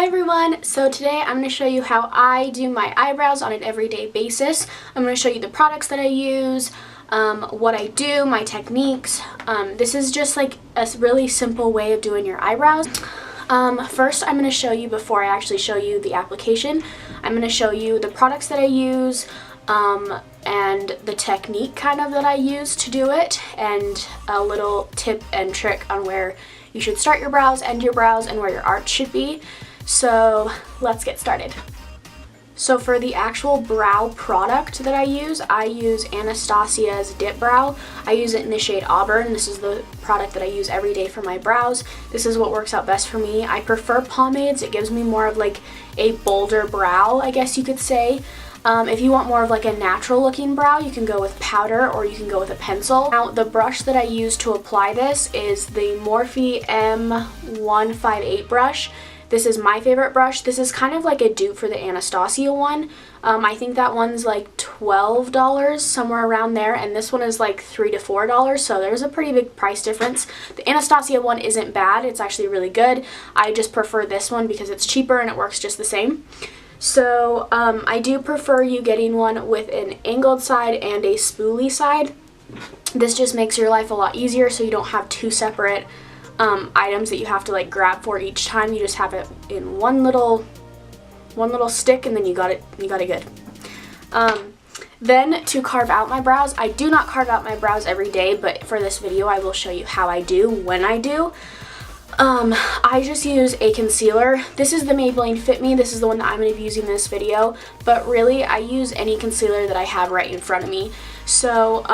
Hi everyone! So today I'm going to show you how I do my eyebrows on an everyday basis. I'm going to show you the products that I use, what I do, my techniques. This is just like a really simple way of doing your eyebrows. First I'm going to show you, before I actually show you the application, I'm going to show you the products that I use and the technique kind of that I use to do it, and a little tip and trick on where you should start your brows, end your brows, and where your arch should be. So let's get started. So for the actual brow product that I use Anastasia's Dip Brow. I use it in the shade Auburn. This is the product that I use every day for my brows. This is what works out best for me. I prefer pomades. It gives me more of like a bolder brow, I guess you could say. If you want more of like a natural looking brow, you can go with powder or you can go with a pencil. Now the brush that I use to apply this is the Morphe M158 brush. This is my favorite brush. This is kind of like a dupe for the Anastasia one. I think that one's like $12, somewhere around there, and this one is like $3 to $4, so there's a pretty big price difference. The Anastasia one isn't bad, it's actually really good. I just prefer this one because it's cheaper and it works just the same. So I do prefer you getting one with an angled side and a spoolie side. This just makes your life a lot easier, so you don't have two separate items that you have to like grab for each time. You just have it in one little stick, and then you got it good. Then to carve out my brows, I do not carve out my brows every day, but for this video I will show you how I do when I do. I just use a concealer. This is the Maybelline Fit Me. This is the one that I'm going to be using in this video, but really I use any concealer that I have right in front of me. So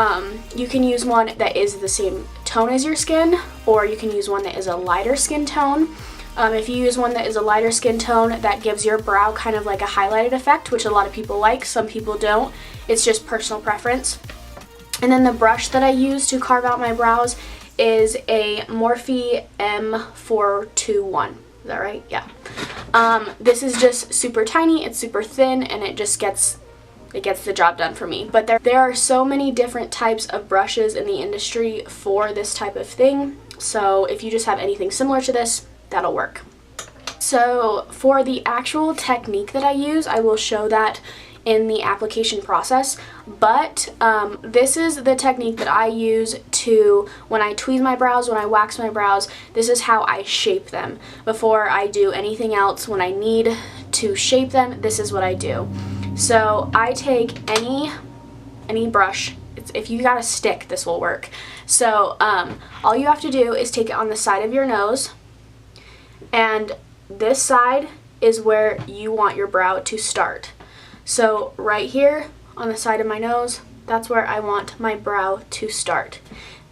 you can use one that is the same tone as your skin, or you can use one that is a lighter skin tone. If you use one that is a lighter skin tone, that gives your brow kind of like a highlighted effect, which a lot of people like, some people don't. It's just personal preference. And then the brush that I use to carve out my brows is a Morphe M421. Is that right? Yeah. This is just super tiny, it's super thin, and it just gets the job done for me. But there are so many different types of brushes in the industry for this type of thing, so if you just have anything similar to this, that'll work. So for the actual technique that I use, I will show that in the application process, but this is the technique that I use to, when I tweeze my brows, when I wax my brows, this is how I shape them. Before I do anything else, when I need to shape them, this is what I do. So I take any brush. If you got a stick, this will work. So all you have to do is take it on the side of your nose, and this side is where you want your brow to start. So right here on the side of my nose, that's where I want my brow to start.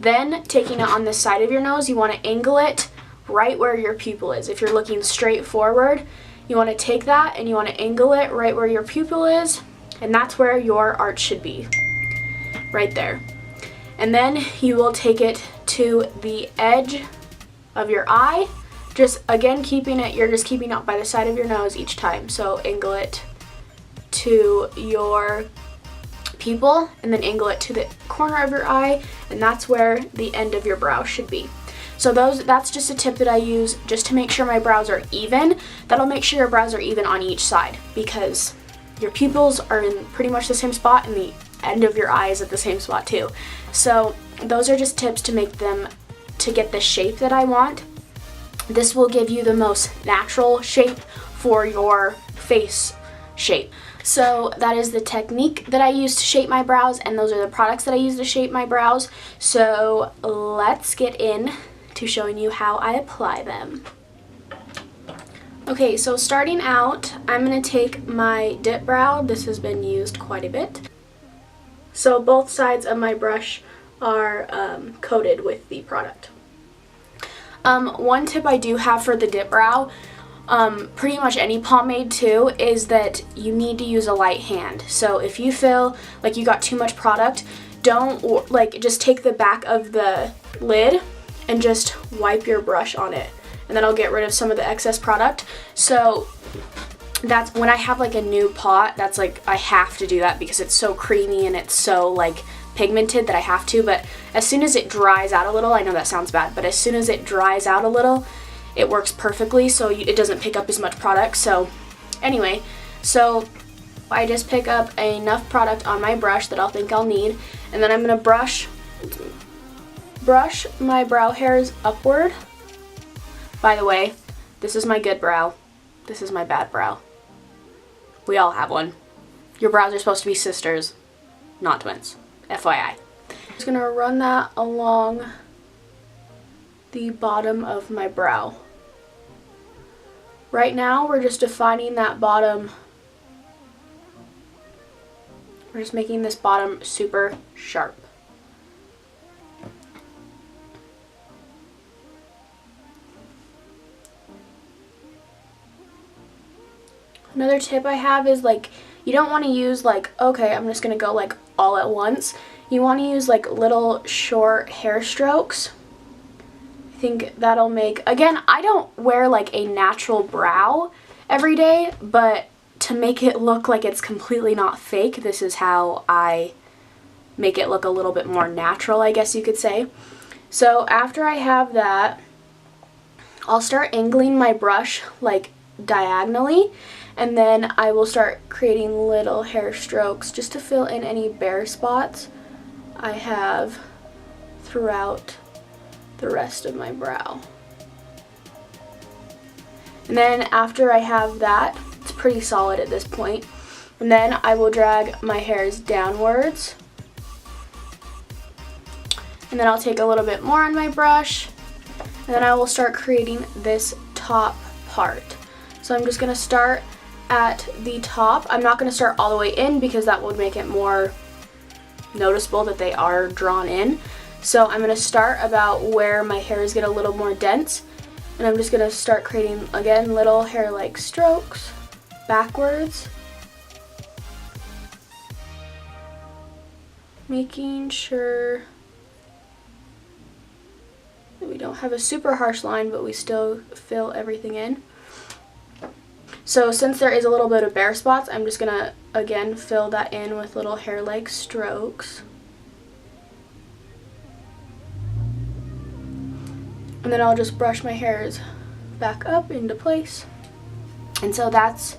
Then taking it on the side of your nose, you want to angle it right where your pupil is. If you're looking straight forward, you want to take that and you want to angle it right where your pupil is, and that's where your arch should be, right there. And then you will take it to the edge of your eye, just again you're just keeping it by the side of your nose each time. So angle it to your pupil and then angle it to the corner of your eye, and that's where the end of your brow should be. So that's just a tip that I use just to make sure my brows are even. That'll make sure your brows are even on each side, because your pupils are in pretty much the same spot and the end of your eye is at the same spot too. So those are just tips to make them, to get the shape that I want. This will give you the most natural shape for your face shape. So that is the technique that I use to shape my brows, and those are the products that I use to shape my brows. So let's get in to showing you how I apply them. Okay, so starting out, I'm going to take my dip brow. This has been used quite a bit. So both sides of my brush are coated with the product. One tip I do have for the dip brow, pretty much any pomade too, is that you need to use a light hand. So if you feel like you got too much product, don't just take the back of the lid and just wipe your brush on it, and then I'll get rid of some of the excess product. So that's when I have like a new pot, that's like I have to do that because it's so creamy and it's so like pigmented that I have to. But as soon as it dries out a little, I know that sounds bad, but as soon as it dries out a little, it works perfectly, so it doesn't pick up as much product. So anyway, so I just pick up enough product on my brush that I'll think I'll need, and then I'm gonna brush my brow hairs upward. By the way, this is my good brow. This is my bad brow. We all have one. Your brows are supposed to be sisters, not twins. FYI. I'm just gonna run that along the bottom of my brow. Right now, we're just defining that bottom. We're just making this bottom super sharp. Another tip I have is, like, you don't want to use like, okay, I'm just going to go like all at once. You want to use like little short hair strokes. I think that'll make, again, I don't wear like a natural brow every day, but to make it look like it's completely not fake, this is how I make it look a little bit more natural, I guess you could say. So after I have that, I'll start angling my brush like diagonally, and then I will start creating little hair strokes just to fill in any bare spots I have throughout the rest of my brow. And then after I have that, it's pretty solid at this point, and then I will drag my hairs downwards, and then I'll take a little bit more on my brush, and then I will start creating this top part. So I'm just going to start at the top. I'm not going to start all the way in because that would make it more noticeable that they are drawn in. So I'm going to start about where my hairs get a little more dense, and I'm just going to start creating, again, little hair-like strokes backwards, making sure that we don't have a super harsh line, but we still fill everything in. So since there is a little bit of bare spots, I'm just gonna, again, fill that in with little hair-like strokes. And then I'll just brush my hairs back up into place. And so that's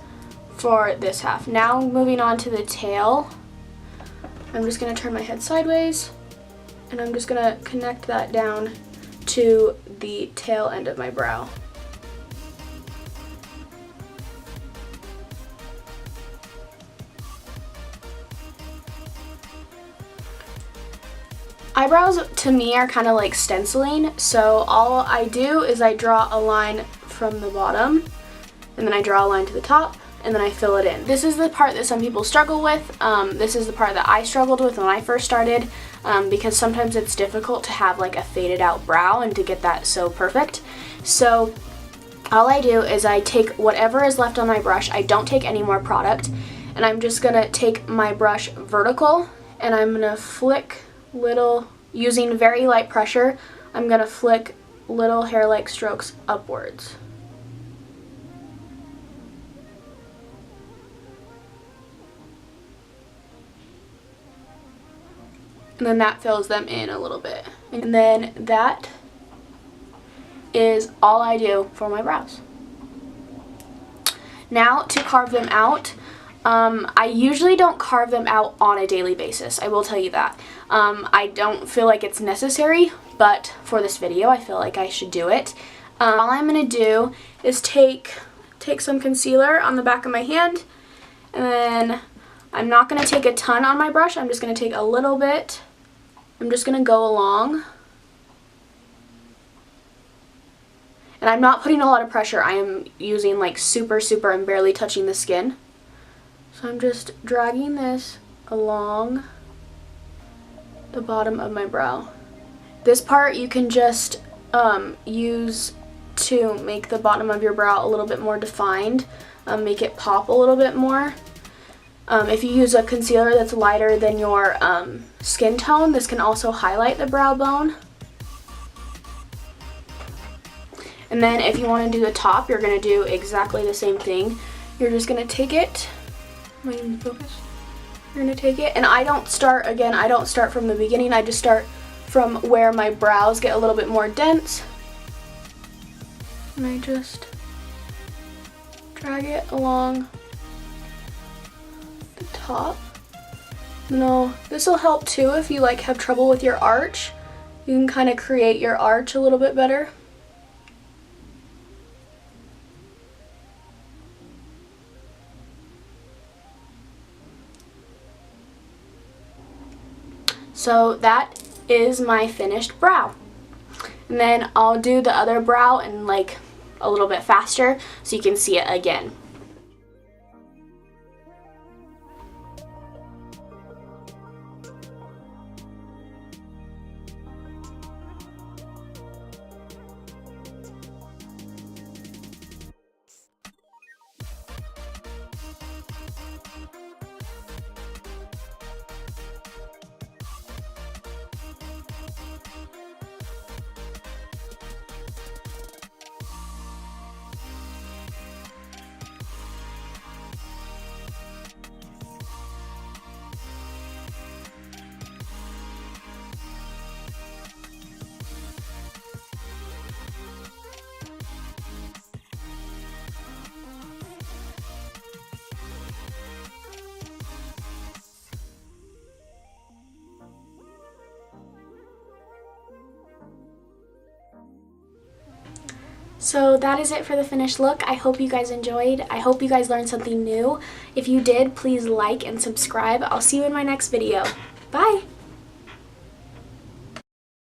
for this half. Now moving on to the tail, I'm just gonna turn my head sideways, and I'm just gonna connect that down to the tail end of my brow. Eyebrows to me are kind of like stenciling, so all I do is I draw a line from the bottom, and then I draw a line to the top, and then I fill it in. This is the part that some people struggle with. This is the part that I struggled with when I first started, because sometimes it's difficult to have like a faded out brow and to get that so perfect. So all I do is I take whatever is left on my brush, I don't take any more product, and I'm just gonna take my brush vertical, and I'm gonna flick little, using very light pressure, I'm gonna flick little hair-like strokes upwards. And then that fills them in a little bit. And then that is all I do for my brows. Now to carve them out, I usually don't carve them out on a daily basis, I will tell you that. I don't feel like it's necessary, but for this video I feel like I should do it. All I'm going to do is take some concealer on the back of my hand, and then I'm not going to take a ton on my brush, I'm just going to take a little bit. I'm just going to go along. And I'm not putting a lot of pressure, I am using like super and barely touching the skin. So I'm just dragging this along the bottom of my brow. This part you can just use to make the bottom of your brow a little bit more defined, make it pop a little bit more. If you use a concealer that's lighter than your skin tone, this can also highlight the brow bone. And then if you want to do the top, you're going to do exactly the same thing. You're just going to take it. Am I in focus? You're going to take it, and I don't start from the beginning, I just start from where my brows get a little bit more dense. And I just drag it along the top. No, this will help too if you like have trouble with your arch. You can kind of create your arch a little bit better. So that is my finished brow. And then I'll do the other brow and like a little bit faster so you can see it again. So that is it for the finished look. I hope you guys enjoyed. I hope you guys learned something new. If you did, please like and subscribe. I'll see you in my next video. Bye!